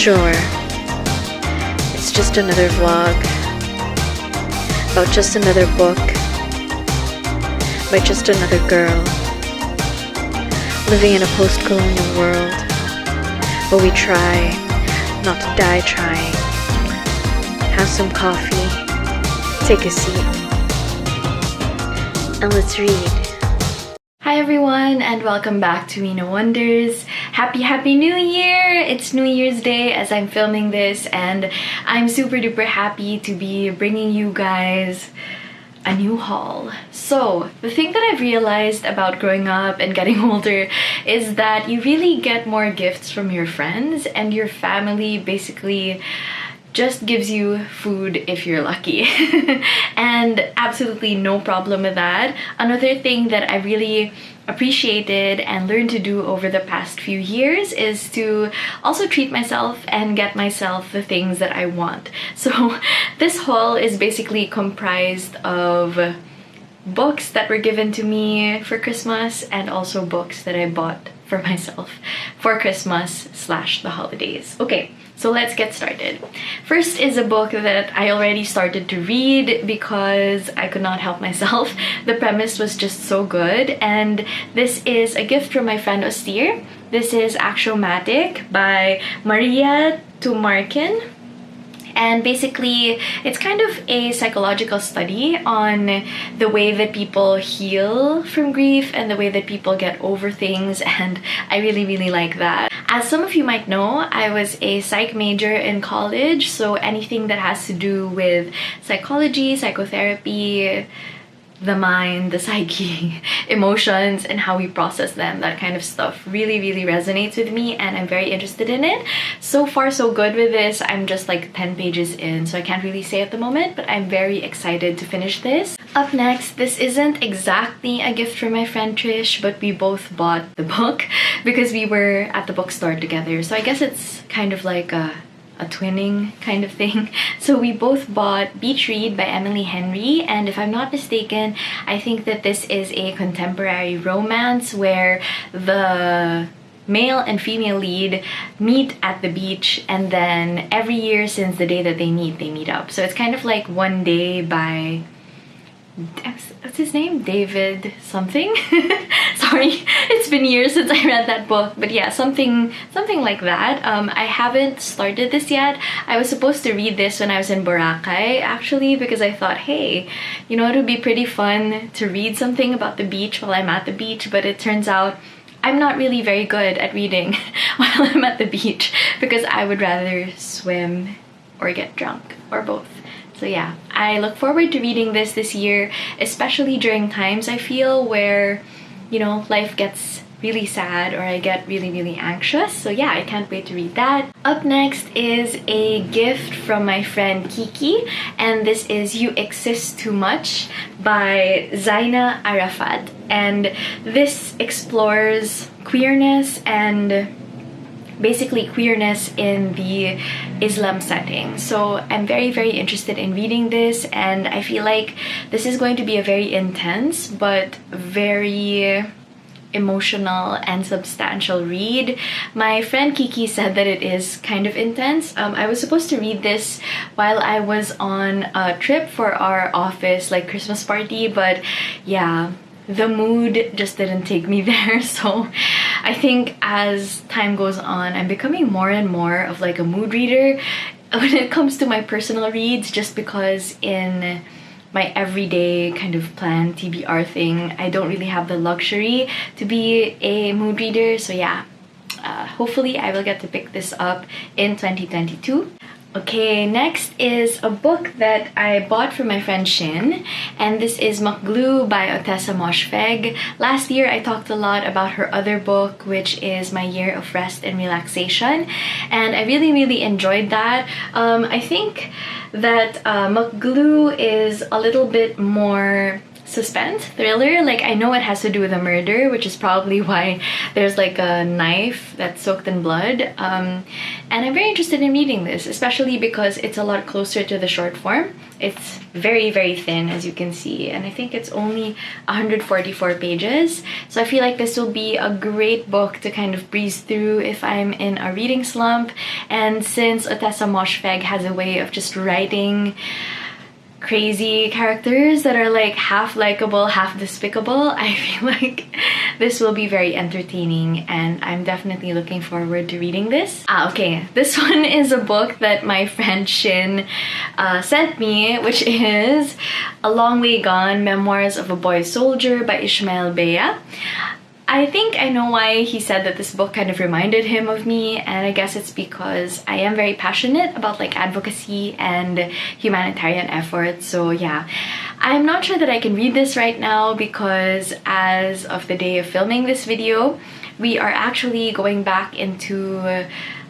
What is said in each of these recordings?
Sure, it's just another vlog about just another book by just another girl living in a post-colonial world where we try not to die trying. Have some coffee, take a seat, and let's read. Hi everyone, and welcome back to We Know Wonders. Happy New Year! It's New Year's Day as I'm filming this, and I'm super duper happy to be bringing you guys a new haul. So the thing that I've realized about growing up and getting older is that you really get more gifts from your friends, and your family basically just gives you food if you're lucky. And absolutely no problem with that. Another thing that I really appreciated and learned to do over the past few years is to also treat myself and get myself the things that I want. So this haul is basically comprised of books that were given to me for Christmas and also books that I bought for myself for Christmas / the holidays. Okay, so let's get started. First is a book that I already started to read because I could not help myself. The premise was just so good, and this is a gift from my friend Austere. This is Actualmatic by Maria Tumarkin. And basically, it's kind of a psychological study on the way that people heal from grief and the way that people get over things, and I really like that. As some of you might know, I was a psych major in college, so anything that has to do with psychology, psychotherapy, the mind, the psyche, emotions, and how we process them, that kind of stuff really resonates with me, and I'm very interested in it. So far so good with this. I'm just like 10 pages in, so I can't really say at the moment, but I'm very excited to finish this. Up next, this isn't exactly a gift from my friend Trish, but we both bought the book because we were at the bookstore together, so I guess it's kind of like a twinning kind of thing. So we both bought Beach Read by Emily Henry, and if I'm not mistaken, I think that this is a contemporary romance where the male and female lead meet at the beach, and then every year since the day that they meet up. So it's kind of like One Day by, what's his name? David something? Sorry, it's been years since I read that book, but yeah, something like that. I haven't started this yet. I was supposed to read this when I was in Boracay, actually, because I thought, hey, you know, it would be pretty fun to read something about the beach while I'm at the beach, but it turns out I'm not really very good at reading while I'm at the beach because I would rather swim or get drunk, or both. So yeah, I look forward to reading this year, especially during times I feel where, you know, life gets really sad or I get really anxious. So yeah, I can't wait to read that. Up next is a gift from my friend Kiki, and this is You Exist Too Much by Zaina Arafat. And this explores queerness and basically queerness in the Islam setting. So I'm very interested in reading this, and I feel like this is going to be a very intense but very emotional and substantial read. My friend Kiki said that it is kind of intense. I was supposed to read this while I was on a trip for our office, like Christmas party, but yeah, the mood just didn't take me there. So I think as time goes on, I'm becoming more and more of like a mood reader when it comes to my personal reads, just because in my everyday kind of plan TBR thing, I don't really have the luxury to be a mood reader. So yeah, hopefully I will get to pick this up in 2022. Okay, next is a book that I bought from my friend Shin, and this is Makglue by Otessa Moshfegh. Last year I talked a lot about her other book, which is My Year of Rest and Relaxation, and I really enjoyed that. I think that Makglue is a little bit more suspense thriller. Like, I know it has to do with a murder, which is probably why there's like a knife that's soaked in blood. And I'm very interested in reading this, especially because it's a lot closer to the short form. It's very, very thin, as you can see, and I think it's only 144 pages. So I feel like this will be a great book to kind of breeze through if I'm in a reading slump. And since Otessa Moshfegh has a way of just writing crazy characters that are like half likable, half despicable, I feel like this will be very entertaining, and I'm definitely looking forward to reading this. Okay, this one is a book that my friend Shin sent me, which is A Long Way Gone, Memoirs of a Boy Soldier by Ismael Bea. I think I know why he said that this book kind of reminded him of me, and I guess it's because I am very passionate about like advocacy and humanitarian efforts. So yeah, I'm not sure that I can read this right now because as of the day of filming this video, we are actually going back into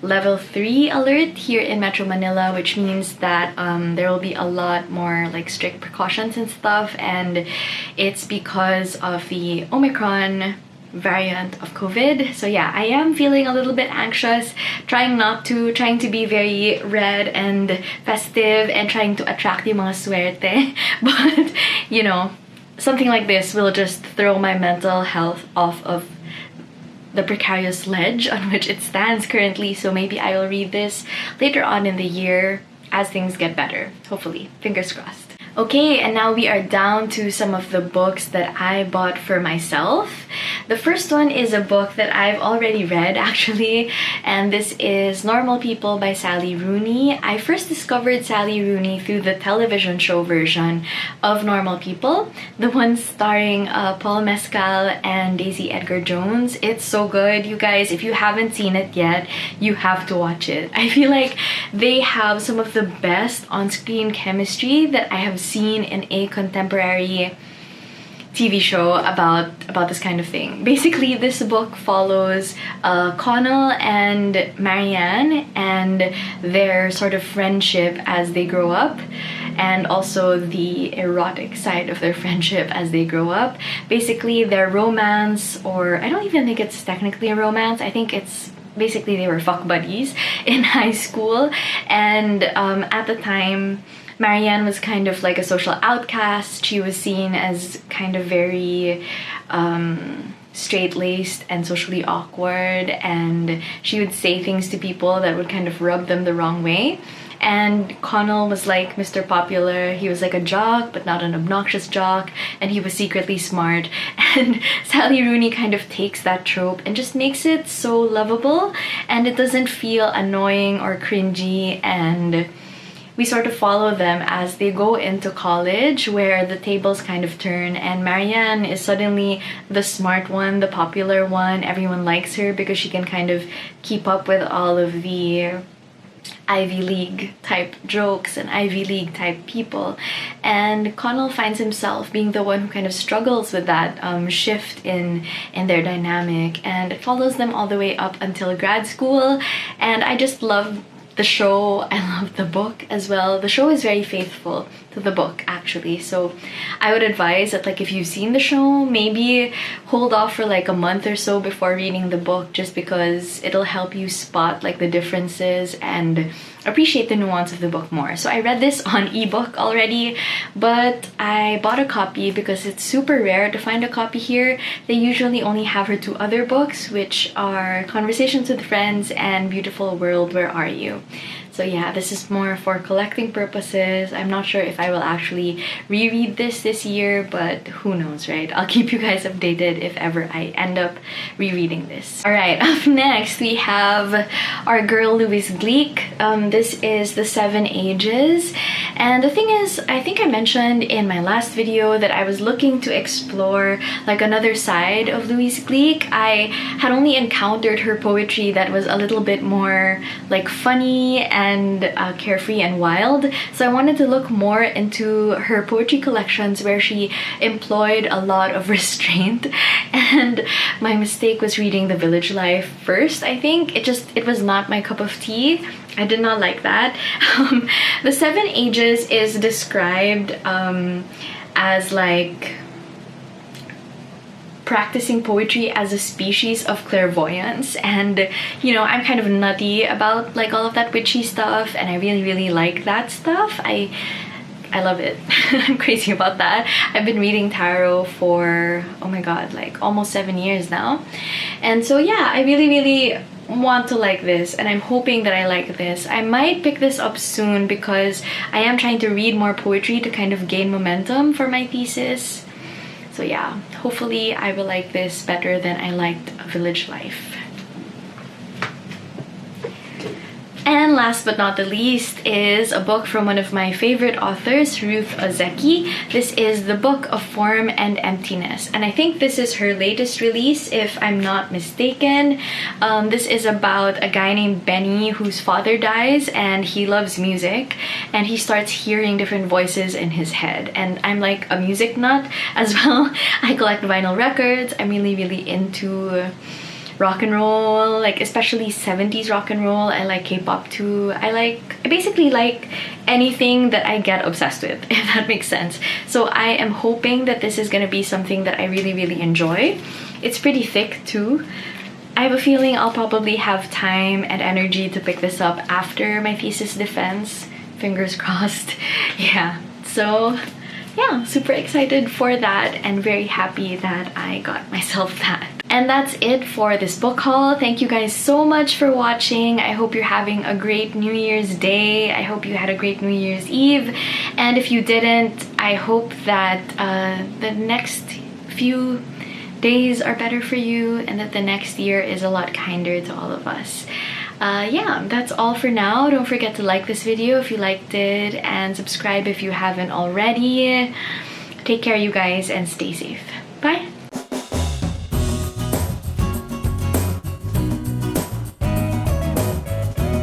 level 3 alert here in Metro Manila, which means that there will be a lot more like strict precautions and stuff, and it's because of the Omicron variant of COVID. So yeah, I am feeling a little bit anxious, trying to be very red and festive and trying to attract yung mga suerte. But you know, something like this will just throw my mental health off of the precarious ledge on which it stands currently. So maybe I will read this later on in the year as things get better. Hopefully, fingers crossed. Okay, and now we are down to some of the books that I bought for myself. The first one is a book that I've already read actually, and this is Normal People by Sally Rooney. I first discovered Sally Rooney through the television show version of Normal People, the one starring Paul Mescal and Daisy Edgar Jones. It's so good, you guys. If you haven't seen it yet, you have to watch it. I feel like they have some of the best on-screen chemistry that I have seen in a contemporary TV show about this kind of thing. Basically, this book follows Connell and Marianne and their sort of friendship as they grow up, and also the erotic side of their friendship as they grow up. Basically, their romance, or I don't even think it's technically a romance, I think it's basically they were fuck buddies in high school, and at the time Marianne was kind of like a social outcast. She was seen as kind of very straight-laced and socially awkward, and she would say things to people that would kind of rub them the wrong way. And Connell was like Mr. Popular. He was like a jock, but not an obnoxious jock, and he was secretly smart. And Sally Rooney kind of takes that trope and just makes it so lovable, and it doesn't feel annoying or cringy, and we sort of follow them as they go into college, where the tables kind of turn, and Marianne is suddenly the smart one, the popular one. Everyone likes her because she can kind of keep up with all of the Ivy League type jokes and Ivy League type people, and Connell finds himself being the one who kind of struggles with that shift in their dynamic, and it follows them all the way up until grad school. And I just love the show. I love the book as well. The show is very faithful to the book actually, so I would advise that like if you've seen the show, maybe hold off for like a month or so before reading the book, just because it'll help you spot like the differences and appreciate the nuance of the book more. So I read this on ebook already, but I bought a copy because it's super rare to find a copy here. They usually only have her two other books, which are Conversations with Friends and Beautiful World, Where Are You? So yeah, this is more for collecting purposes. I'm not sure if I will actually reread this year, but who knows, right? I'll keep you guys updated if ever I end up rereading this. Alright, up next we have our girl Louise Gleek. This is The Seven Ages. And the thing is, I think I mentioned in my last video that I was looking to explore like another side of Louise Gleek. I had only encountered her poetry that was a little bit more like funny and carefree and wild. So I wanted to look more into her poetry collections where she employed a lot of restraint. And my mistake was reading The Village Life first, I think. It was not my cup of tea. I did not like that. The Seven Ages is described as like practicing poetry as a species of clairvoyance, and you know, I'm kind of nutty about like all of that witchy stuff, and I really like that stuff. I love it. I'm crazy about that. I've been reading tarot for, oh my god, like almost 7 years now. And so yeah, I really want to like this, and I'm hoping that I like this. I might pick this up soon because I am trying to read more poetry to kind of gain momentum for my thesis. So yeah, hopefully I will like this better than I liked Village Life. And last but not the least is a book from one of my favorite authors, Ruth Ozeki. This is The Book of Form and Emptiness, and I think this is her latest release, if I'm not mistaken. This is about a guy named Benny whose father dies, and he loves music, and he starts hearing different voices in his head. And I'm like a music nut as well. I collect vinyl records. I'm really into rock and roll, like especially 70s rock and roll. I like K-pop too. I basically like anything that I get obsessed with, if that makes sense. So I am hoping that this is gonna be something that I really enjoy. It's pretty thick too. I have a feeling I'll probably have time and energy to pick this up after my thesis defense. Fingers crossed. Yeah, so yeah, super excited for that and very happy that I got myself that. And that's it for this book haul. Thank you guys so much for watching. I hope you're having a great New Year's Day. I hope you had a great New Year's Eve. And if you didn't, I hope that the next few days are better for you and that the next year is a lot kinder to all of us. Yeah, that's all for now. Don't forget to like this video if you liked it and subscribe if you haven't already. Take care, you guys, and stay safe. Bye!